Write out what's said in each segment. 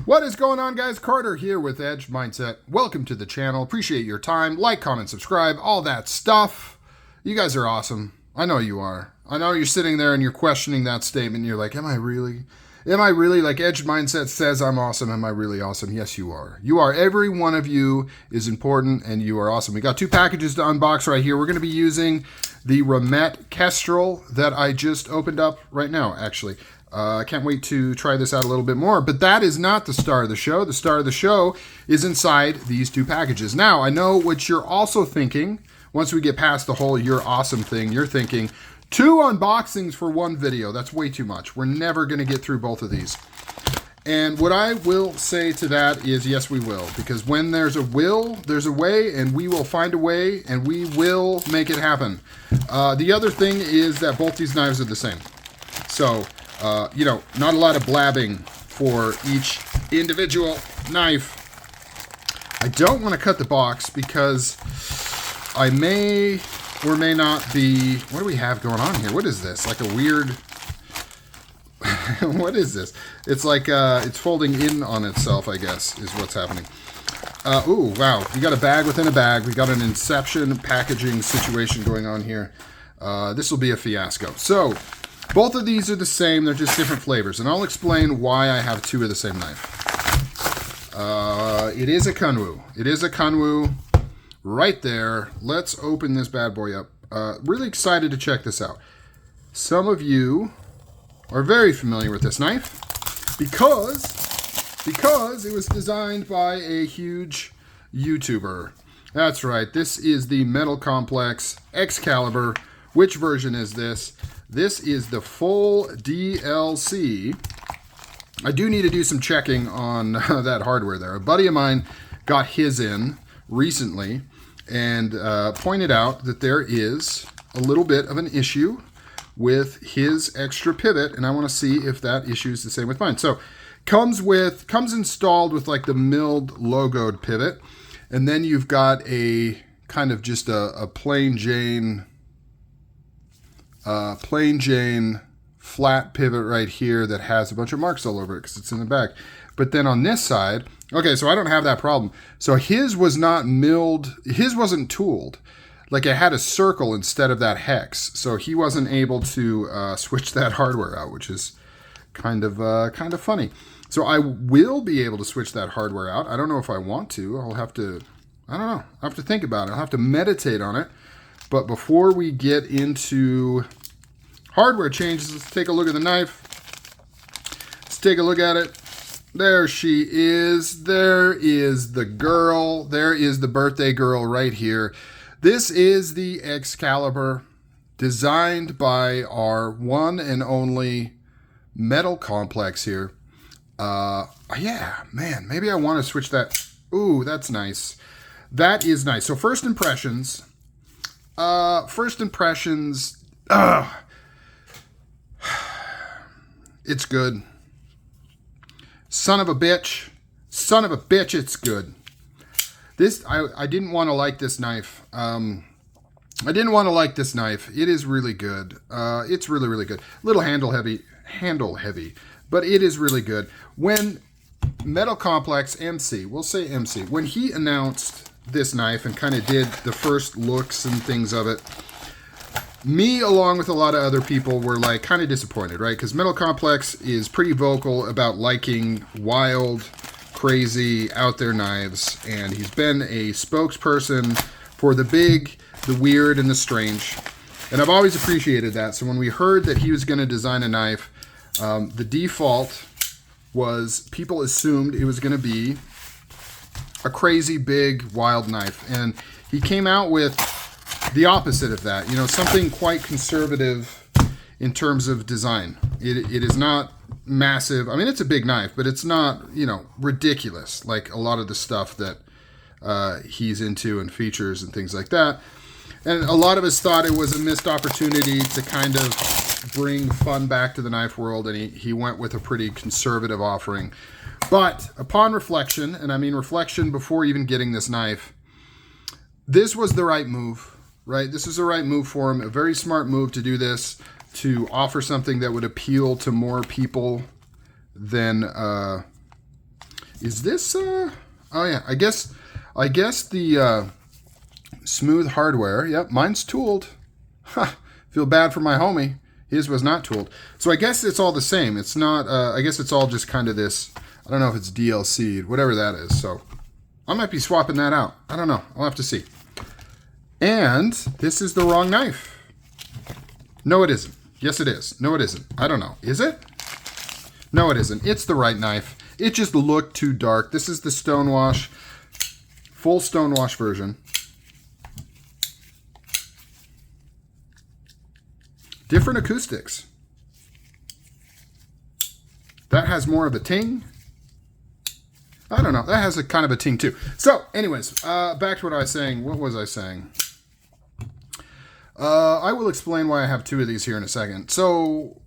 What is going on, guys? Carter here with Edge Mindset. Welcome to the channel. Appreciate your time. Like, comment, subscribe, all that stuff. You guys are awesome. I know you are. I know you're sitting there and you're questioning that statement. You're like, am I really? Am I really? Like Edge Mindset says I'm awesome. Am I really awesome? Yes, you are. You are. Every one of you is important and you are awesome. We got two packages to unbox right here. We're going to be using the Ramet Kestrel that I just opened up right now, actually. I can't wait to try this out a little bit more, but that is not the star of the show. The star of the show is inside these two packages. Now, I know what you're also thinking. Once we get past the whole you're awesome thing, you're thinking, 2 unboxings for one video. That's way too much. We're never going to get through both of these. And what I will say to that is, yes, we will. Because when there's a will, there's a way, and we will find a way, and we will make it happen. The other thing is that both these knives are the same. So, you know, not a lot of blabbing for each individual knife. I don't want to cut the box because I may or may not be... What do we have going on here? What is this? Like a weird... What is this? It's like it's folding in on itself, I guess, is what's happening. Ooh, wow. We got a bag within a bag. We got an Inception packaging situation going on here. This will be a fiasco. So... both of these are the same, they're just different flavors, and I'll explain why I have 2 of the same knife. It is a Kunwu. It is a Kunwu right there. Let's open this bad boy up. Really excited to check this out. Some of you are very familiar with this knife because it was designed by a huge YouTuber. That's right, this is the Metal Complex Excalibur. Which version is this? This is the full DLC. I do need to do some checking on that hardware there. A buddy of mine got his in recently and pointed out that there is a little bit of an issue with his extra pivot, and I want to see if that issue is the same with mine. So, comes installed with like the milled logoed pivot, and then you've got a kind of just a plain Jane flat pivot right here that has a bunch of marks all over it because it's in the back. But then on this side, okay, so I don't have that problem. So his was not milled, his wasn't tooled. Like it had a circle instead of that hex. So he wasn't able to switch that hardware out, which is kind of funny. So I will be able to switch that hardware out. I don't know if I want to. I'll have to, I don't know. I'll have to think about it. I'll have to meditate on it. But before we get into hardware changes, let's take a look at the knife. Let's take a look at it. There she is. There is the girl. There is the birthday girl right here. This is the Excalibur, designed by our one and only Metal Complex here. Yeah, man, maybe I want to switch that. Ooh, that's nice. That is nice. So first impressions... it's good. Son of a bitch, it's good. This, I didn't want to like this knife. I didn't want to like this knife. It is really good. It's really, really good. Little handle heavy, but it is really good. When Metal Complex MC, we'll say MC, when he announced this knife and kind of did the first looks and things of it, me along with a lot of other people were like kind of disappointed, right? Because Metal Complex is pretty vocal about liking wild, crazy, out there knives, and he's been a spokesperson for the big, the weird, and the strange, and I've always appreciated that. So when we heard that he was going to design a knife, the default was people assumed it was going to be a crazy, big, wild knife. And he came out with the opposite of that. You know, something quite conservative in terms of design. It is not massive. I mean, it's a big knife, but it's not, you know, ridiculous like a lot of the stuff that he's into and features and things like that. And a lot of us thought it was a missed opportunity to kind of bring fun back to the knife world, and he went with a pretty conservative offering. But upon reflection, and I mean reflection before even getting this knife, this was the right move, right? This is the right move for him, a very smart move to do this, to offer something that would appeal to more people than Is this, oh yeah, I guess the smooth hardware, yep, mine's tooled. Ha, feel bad for my homie. His was not tooled. So I guess it's all the same. It's not, I guess it's all just kind of this, I don't know if it's DLC'd, whatever that is. So I might be swapping that out. I don't know. I'll have to see. And this is the wrong knife. No, it isn't. Yes, it is. No, it isn't. I don't know. Is it? No, it isn't. It's the right knife. It just looked too dark. This is the Stonewash, full Stonewash version. Different acoustics. That has more of a ting. I don't know. That has a kind of a ting too. So, anyways, back to what I was saying. What was I saying? I will explain why I have two of these here in a second. So,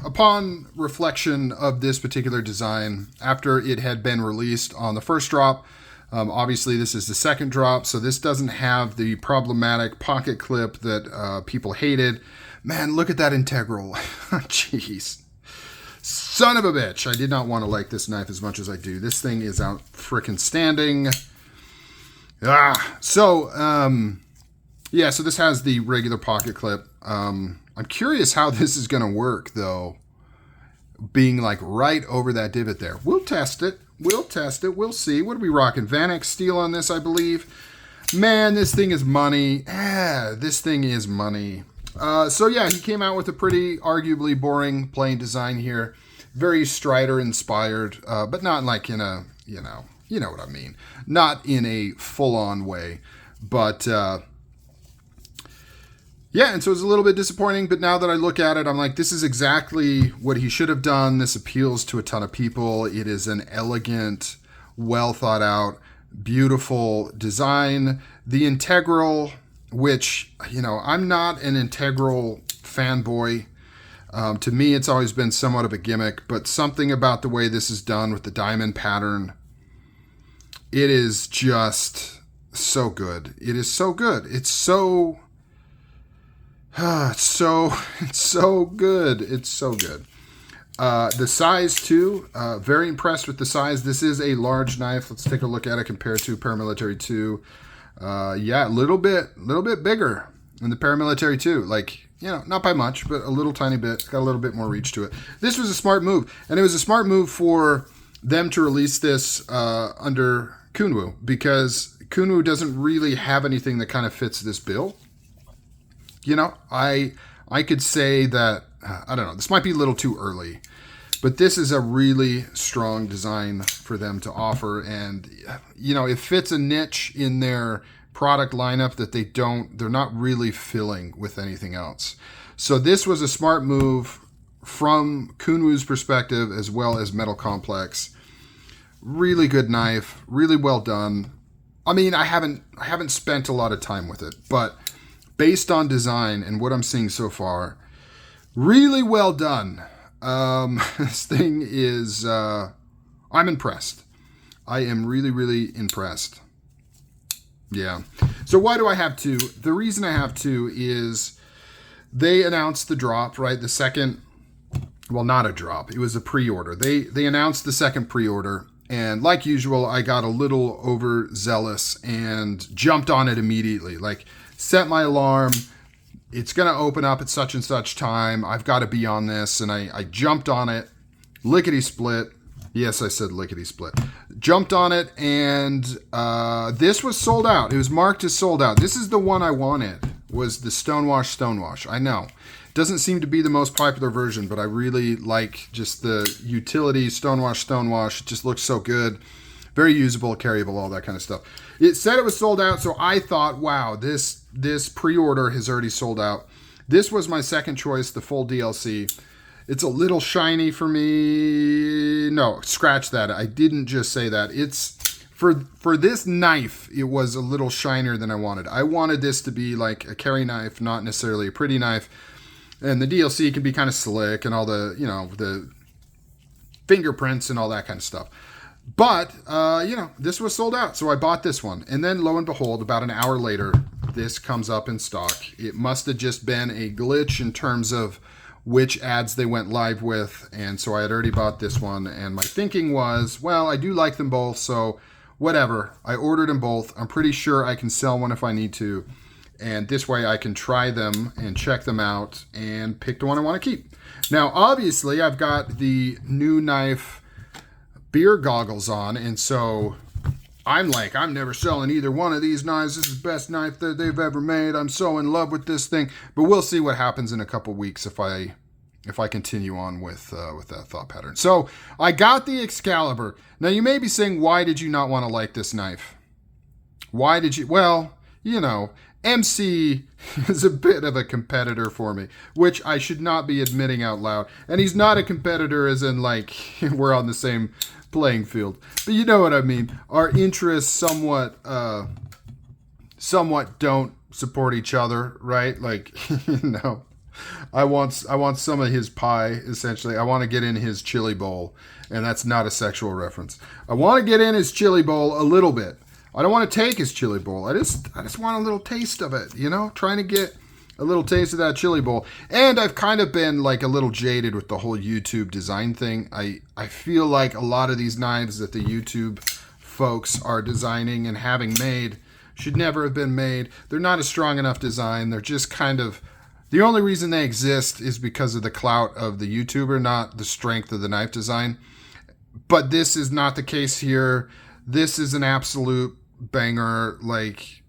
upon reflection of this particular design, after it had been released on the first drop, obviously this is the second drop, so this doesn't have the problematic pocket clip that people hated. Man, look at that integral. Jeez. Son of a bitch. I did not want to like this knife as much as I do. This thing is out frickin' standing. Yeah, so this has the regular pocket clip. I'm curious how this is going to work, though, being like right over that divot there. We'll test it. We'll test it. We'll see. What are we rocking? VANAX steel on this, I believe. Man, this thing is money. This thing is money. So yeah, he came out with a pretty arguably boring plain design here. Very Strider inspired, but not like in a, you know what I mean. Not in a full-on way. But yeah, and so it's a little bit disappointing, but now that I look at it, I'm like, this is exactly what he should have done. This appeals to a ton of people. It is an elegant, well thought out, beautiful design. The integral, which, I'm not an integral fanboy. To me, it's always been somewhat of a gimmick, but something about the way this is done with the diamond pattern, it is just so good. It is so good. It's so good. It's so good. The size too, very impressed with the size. This is a large knife. Let's take a look at it compared to Paramilitary 2. Yeah, a little bit bigger than the Paramilitary 2. Like, not by much, but a little tiny bit. Got a little bit more reach to it. This was a smart move, and it was a smart move for them to release this under Kunwu, because Kunwu doesn't really have anything that kind of fits this bill. I could say that, I don't know, this might be a little too early, but this is a really strong design for them to offer. And, it fits a niche in their product lineup that they're not really filling with anything else. So this was a smart move from Kunwu's perspective, as well as Metal Complex. Really good knife, really well done. I mean, I haven't spent a lot of time with it, but based on design and what I'm seeing so far, really well done. This thing is, I'm impressed. I am really, really impressed. Yeah. So why do I have two? The reason I have two is they announced the drop, right? The second, well, not a drop. It was a pre-order. They announced the second pre-order. And like usual, I got a little overzealous and jumped on it immediately. Like, set my alarm. It's going to open up at such and such time. I've got to be on this. And I jumped on it. Lickety-split. Yes, I said lickety-split. Jumped on it, and this was sold out. It was marked as sold out. This is the one I wanted, was the Stonewash. I know. Doesn't seem to be the most popular version, but I really like just the utility Stonewash. It just looks so good. Very usable, carryable, all that kind of stuff. It said it was sold out, so I thought, wow, this pre-order has already sold out. This was my second choice, the full DLC. It's a little shiny for me. No, scratch that. I didn't just say that. It's for this knife, it was a little shinier than I wanted. I wanted this to be like a carry knife, not necessarily a pretty knife. And the DLC can be kind of slick and all the, the fingerprints and all that kind of stuff. But, this was sold out. So I bought this one. And then lo and behold, about an hour later, this comes up in stock. It must have just been a glitch in terms of which ads they went live with. And so I had already bought this one. And my thinking was, well, I do like them both, so whatever. I ordered them both. I'm pretty sure I can sell one if I need to. And this way I can try them and check them out and pick the one I want to keep. Now, obviously, I've got the new knife beer goggles on. And so I'm like, I'm never selling either one of these knives. This is the best knife that they've ever made. I'm so in love with this thing. But we'll see what happens in a couple weeks if I continue on with that thought pattern. So I got the Excalibur. Now, you may be saying, why did you not want to like this knife? Why did you? Well, you know, MC is a bit of a competitor for me, which I should not be admitting out loud. And he's not a competitor as in like we're on the same playing field. But you know what I mean. Our interests somewhat don't support each other, right? Like, you know, I want some of his pie, essentially. I want to get in his chili bowl, and that's not a sexual reference. I want to get in his chili bowl a little bit. I don't want to take his chili bowl. I just want a little taste of it, you know, trying to get a little taste of that chili bowl. And I've kind of been like a little jaded with the whole YouTube design thing. I feel like a lot of these knives that the YouTube folks are designing and having made should never have been made. They're not a strong enough design. They're just kind of, the only reason they exist is because of the clout of the YouTuber, not the strength of the knife design. But this is not the case here. This is an absolute banger. Like,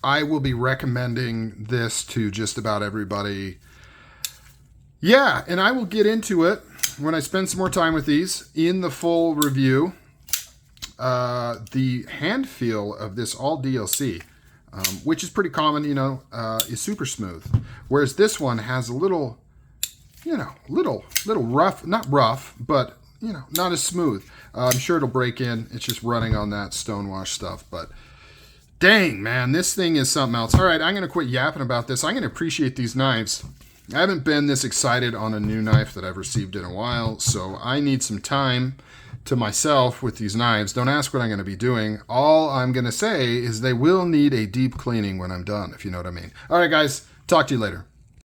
I will be recommending this to just about everybody. Yeah, and I will get into it when I spend some more time with these in the full review. The hand feel of this all DLC, which is pretty common, you know, is super smooth. Whereas this one has a little, you know, little rough, not rough, but, you know, not as smooth. I'm sure it'll break in. It's just running on that stonewash stuff. But dang, man, this thing is something else. All right, I'm going to quit yapping about this. I'm going to appreciate these knives. I haven't been this excited on a new knife that I've received in a while, so I need some time to myself with these knives. Don't ask what I'm going to be doing. All I'm going to say is they will need a deep cleaning when I'm done, if you know what I mean. All right, guys, talk to you later.